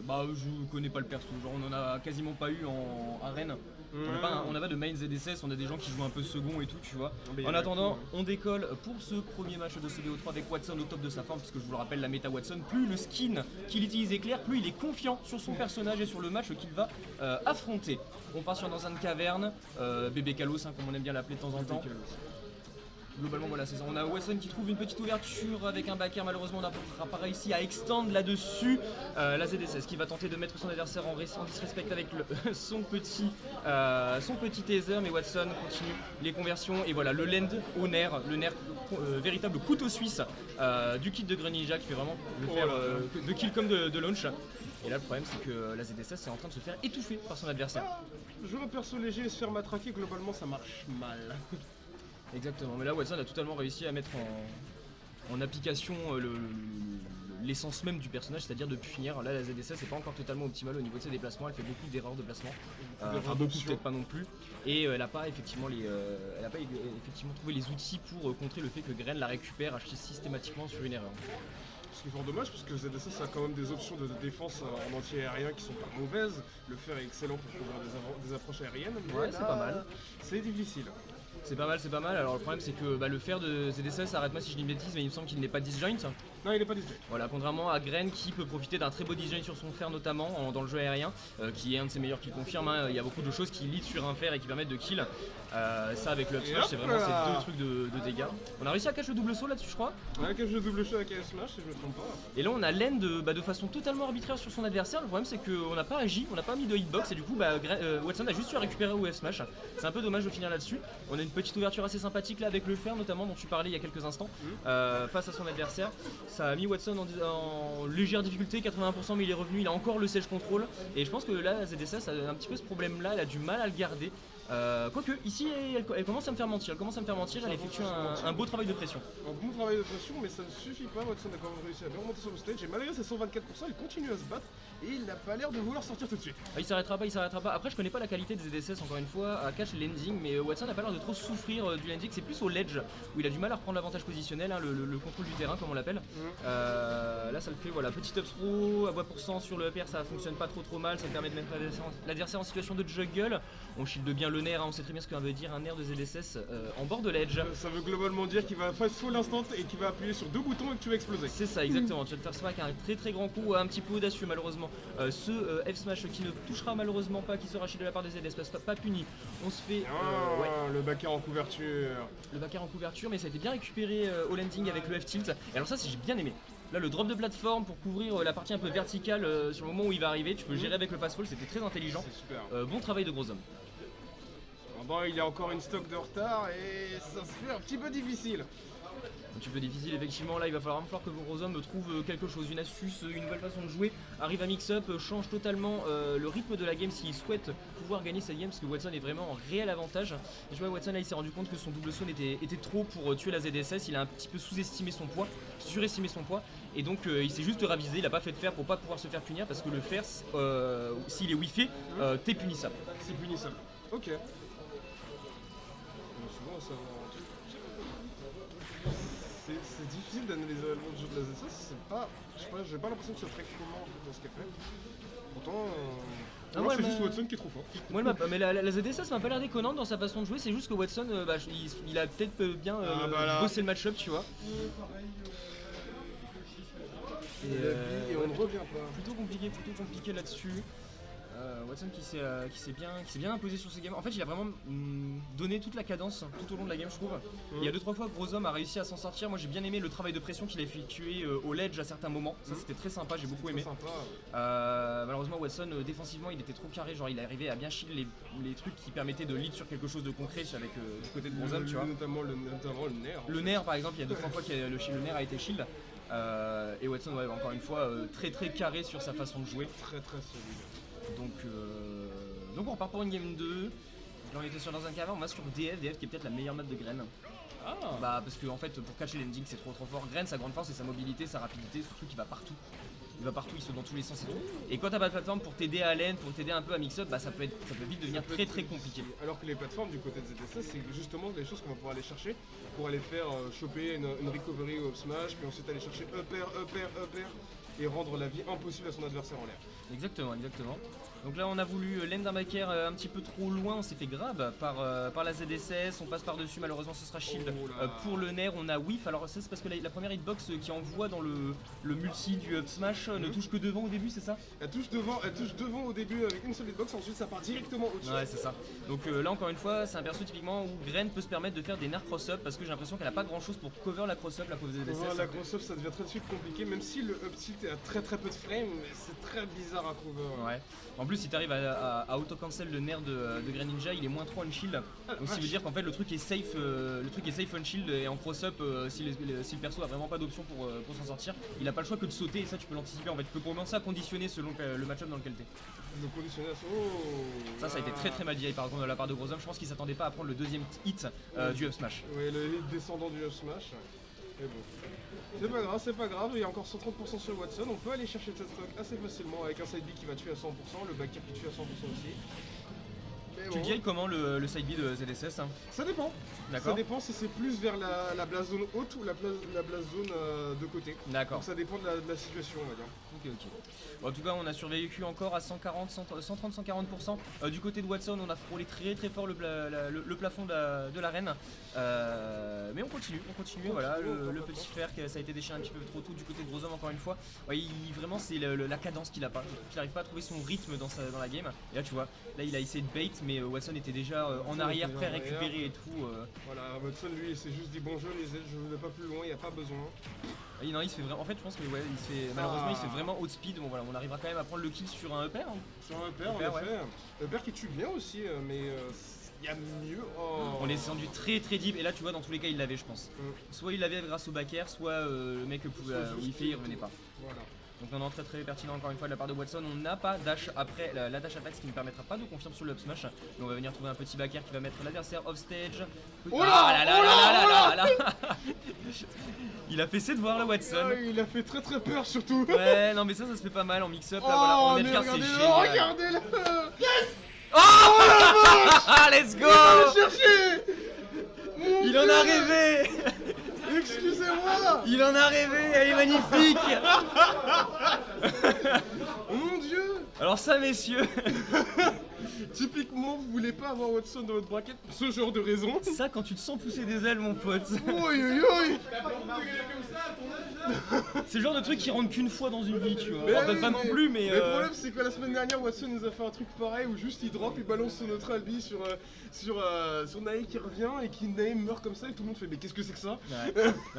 Bah je connais pas le perso, genre on en a quasiment pas eu en arène. On n'a pas de main ZSS, on a des gens qui jouent un peu second et tout, tu vois. En attendant, on décolle pour ce premier match de ce BO3 avec Watson au top de sa forme, puisque je vous le rappelle, la méta Watson, plus le skin qu'il utilise est clair, plus il est confiant sur son personnage et sur le match qu'il va affronter. On part sur dans une caverne, bébé Kalos, hein, comme on aime bien l'appeler de temps en temps. Globalement voilà c'est ça, on a Watson qui trouve une petite ouverture avec un backer, malheureusement on n'a pas réussi à extendre là-dessus la ZSS qui va tenter de mettre son adversaire en disrespect avec son petit taser, mais Watson continue les conversions et voilà le land au nerf, véritable couteau suisse du kit de Greninja qui fait vraiment le faire de kill comme de launch. Et là le problème c'est que la ZSS est en train de se faire étouffer par son adversaire. Jouer un perso léger et se faire matraquer, globalement ça marche mal. Exactement, mais là Watson a totalement réussi à mettre en application l'essence même du personnage, c'est-à-dire de punir. Là la ZSS n'est pas encore totalement optimale au niveau de ses déplacements, elle fait beaucoup d'erreurs de placement, enfin beaucoup peut-être pas non plus, et elle n'a pas effectivement trouvé les outils pour contrer le fait que Gren la récupère systématiquement sur une erreur. Ce qui est fort dommage parce que ZSS a quand même des options de défense en anti-aérien qui sont pas mauvaises. Le fer est excellent pour couvrir des approches aériennes. Mais ouais, c'est pas mal. C'est difficile. C'est pas mal. Alors le problème c'est que le fer de ZSS, arrête-moi si je dis une bêtise, mais il me semble qu'il n'est pas disjoint. Non, il n'est pas disjoint. Voilà, contrairement à Gren qui peut profiter d'un très beau disjoint sur son fer notamment dans le jeu aérien, qui est un de ses meilleurs qui confirme. Hein. Il y a beaucoup de choses qui lead sur un fer et qui permettent de kill. Ça avec le up smash, c'est vraiment ces deux trucs de dégâts. On a réussi à catch le double saut là-dessus, je crois. Ouais, catch le double saut avec un smash, si je me trompe pas. Et là on a Len de façon totalement arbitraire sur son adversaire. Le problème c'est qu'on n'a pas agi, on n'a pas mis de hitbox et du coup Watson a juste su récupérer au F smash. C'est un peu dommage de finir là-dessus. On a une petite ouverture assez sympathique là avec le fer notamment dont tu parlais il y a quelques instants face à son adversaire. Ça a mis Watson en légère difficulté, 80%, mais il est revenu, il a encore le siege control et je pense que là ZSS a un petit peu ce problème là, elle a du mal à le garder. Quoique ici elle commence à me faire mentir, elle effectue un beau travail de pression. Un bon travail de pression, mais ça ne suffit pas. Watson a quand même réussi à bien remonter sur le stage et malgré ses 124%, il continue à se battre et il n'a pas l'air de vouloir sortir tout de suite. Il s'arrêtera pas. Après je connais pas la qualité des ZSS encore une fois à catch landing, mais Watson n'a pas l'air de trop souffrir du landing, c'est plus au ledge où il a du mal à reprendre l'avantage positionnel, hein, le contrôle du terrain comme on l'appelle. Là ça le fait, voilà, petit up throw à bois % sur le PR, ça fonctionne pas trop mal, ça permet de mettre l'adversaire en situation de juggle. On shield bien le nerf, hein, on sait très bien ce que veut dire un nerf de ZSS en bord de ledge. Ça veut globalement dire qu'il va fast fall instant et qu'il va appuyer sur deux boutons et que tu vas exploser. C'est ça, exactement. Tu vas te faire smack un très grand coup, un petit peu audacieux malheureusement. Ce F smash qui ne touchera malheureusement pas, qui sera shield de la part des ZSS, pas puni. On se fait le backer en couverture. Le backer en couverture, mais ça a été bien récupéré au landing avec le F tilt. Et alors ça, j'ai bien aimé. Là, le drop de plateforme pour couvrir la partie un peu verticale sur le moment où il va arriver, tu peux le gérer avec le fast fall, c'était très intelligent. C'est super. Bon travail de gros homme. Bon, il y a encore une stock de retard et ça se fait un petit peu difficile. Un petit peu difficile effectivement, là il va falloir que Rosum trouve quelque chose, une astuce, une nouvelle façon de jouer, arrive à mix-up, change totalement le rythme de la game s'il souhaite pouvoir gagner cette game parce que Watson est vraiment en réel avantage. Et je vois Watson là il s'est rendu compte que son double saut était trop pour tuer la ZSS, il a un petit peu sous-estimé son poids, surestimé son poids et donc il s'est juste ravisé, il a pas fait de fer pour pas pouvoir se faire punir parce que le fer s'il est whiffé, t'es punissable. C'est punissable. Ok. C'est difficile d'analyser le jeu de la ZSS, j'ai pas l'impression que c'est très commun en fait, dans ce qu'elle fait. Pourtant, c'est juste Watson qui est trop fort. Mais la ZSS m'a pas l'air déconnante dans sa façon de jouer, c'est juste que Watson, il a peut-être bien bossé le match-up, tu vois. Et on ne revient pas. Plutôt compliqué là-dessus. Watson qui s'est bien imposé sur ce game. En fait, il a vraiment donné toute la cadence tout au long de la game, je trouve. Il y a 2-3 fois que Groshomme a réussi à s'en sortir. Moi, j'ai bien aimé le travail de pression qu'il a effectué au ledge à certains moments. Ça, c'était très sympa, j'ai beaucoup aimé. Malheureusement, Watson, défensivement, il était trop carré. Genre, il arrivait à bien shield les trucs qui permettaient de lead sur quelque chose de concret avec du côté de Groshomme, tu vois. Notamment le nerf. Le nerf, par exemple, il y a 2-3 fois que le nerf a été shield. Et Watson, encore une fois, très carré sur sa façon de jouer. Très solide. Donc on repart pour une game 2. Là on était sur dans un caverne, on va sur DF qui est peut-être la meilleure map de Gren. Parce que en fait pour catcher l'ending c'est trop fort. Gren, sa grande force c'est sa mobilité, sa rapidité, surtout qu'il va partout. Il saute dans tous les sens et tout. Et quand t'as pas de plateforme pour t'aider à lane, pour t'aider un peu à mix-up, ça peut vite devenir très compliqué. Alors que les plateformes du côté de ZSS, c'est justement des choses qu'on va pouvoir aller chercher pour aller faire choper une recovery au smash, puis ensuite aller chercher up air. et rendre la vie impossible à son adversaire en l'air. Exactement. Donc là on a voulu l'Endermaker un petit peu trop loin, on s'est fait grab par la ZSS, on passe par dessus, malheureusement ce sera shield pour le Nair, on a whiff, alors c'est parce que la première hitbox qui envoie dans le multi du up smash ne touche que devant au début, c'est ça? Elle touche devant au début avec une seule hitbox, ensuite ça part directement au-dessus. Ouais, c'est ça. Donc là encore une fois c'est un perso typiquement où Gren peut se permettre de faire des Nair cross-up parce que j'ai l'impression qu'elle a pas grand chose pour cover la cross-up, la pauvre ZSS. La cross-up ça devient très de suite compliqué, même si le up tilt est à très peu de frame, c'est très bizarre à cover. Ouais. En plus si t'arrives à auto-cancel le Nair de Greninja, il est moins 3 on shield. Donc ça veut dire qu'en fait le truc est safe on shield et en cross-up si le perso a vraiment pas d'option pour s'en sortir, il a pas le choix que de sauter et ça tu peux l'anticiper en fait. Tu peux commencer à conditionner selon le match-up dans lequel t'es. Le conditionner Ça a été très mal dit par contre de la part de Grozom, je pense qu'il s'attendait pas à prendre le deuxième hit du up smash. Ouais, le hit descendant du up smash. Mais bon. C'est pas grave, il y a encore 130% sur Watson, on peut aller chercher cette stock assez facilement avec un side B qui va tuer à 100%, le back qui tue à 100% aussi. Mais tu gagnes comment le side B de ZSS hein? Ça dépend. D'accord. Ça dépend si c'est plus vers la blast zone haute ou la blast zone de côté. D'accord. Donc ça dépend de la situation on va dire. Ok. Bon, en tout cas on a survécu encore à 130-140%. Du côté de Watson on a frôlé très fort le plafond de l'arène. Mais on continue. Voilà, le petit fer ça a été déchiré un petit peu trop tôt du côté de Grozom encore une fois. Ouais, vraiment c'est la cadence qu'il a pas. Il n'arrive pas à trouver son rythme dans la game. Et là tu vois, là il a essayé de bait mais Watson était déjà en arrière, prêt à récupérer et tout. Voilà, Watson lui il s'est juste dit bonjour les ailes, je ne vais pas plus loin, il n'y a pas besoin. Non, il se fait vraiment. En fait, je pense que malheureusement, il se fait vraiment outspeed. Bon, voilà, on arrivera quand même à prendre le kill sur un upper. Hein. Sur un upper, en effet. Upper qui tue bien aussi, mais il y a mieux. Oh. On est descendu très deep. Et là, tu vois, dans tous les cas, il l'avait, je pense. Soit il l'avait grâce au back air, soit le mec pouvait whiffer, il revenait pas. Voilà. Donc non, très pertinent encore une fois de la part de Watson. On n'a pas dash après la dash attack, ce qui ne permettra pas de confirmer sur le up smash. Mais on va venir trouver un petit back air qui va mettre l'adversaire off stage. Oh là. Il a fait ses devoirs là, Watson. Il a fait très peur surtout. Ouais, non mais ça se fait pas mal en mix-up. Là, voilà, en netcard c'est génial. Regardez-le. Yes. Oh let's go. Il va le chercher. Il en a rêvé. Excusez-moi. Il en a rêvé, elle est magnifique. Mon dieu. Alors ça messieurs. Typiquement, vous voulez pas avoir Watson dans votre bracket pour ce genre de raison. Ça, quand tu te sens pousser des ailes, mon pote. Oui. C'est le genre de truc qui rentre qu'une fois dans une vie, tu vois. Peut-être pas non plus, mais. Le problème, c'est que la semaine dernière, Watson nous a fait un truc pareil où juste il drop, il balance son autre albi sur Nae qui revient et qui Nae meurt comme ça et tout le monde fait mais qu'est-ce que c'est que ça?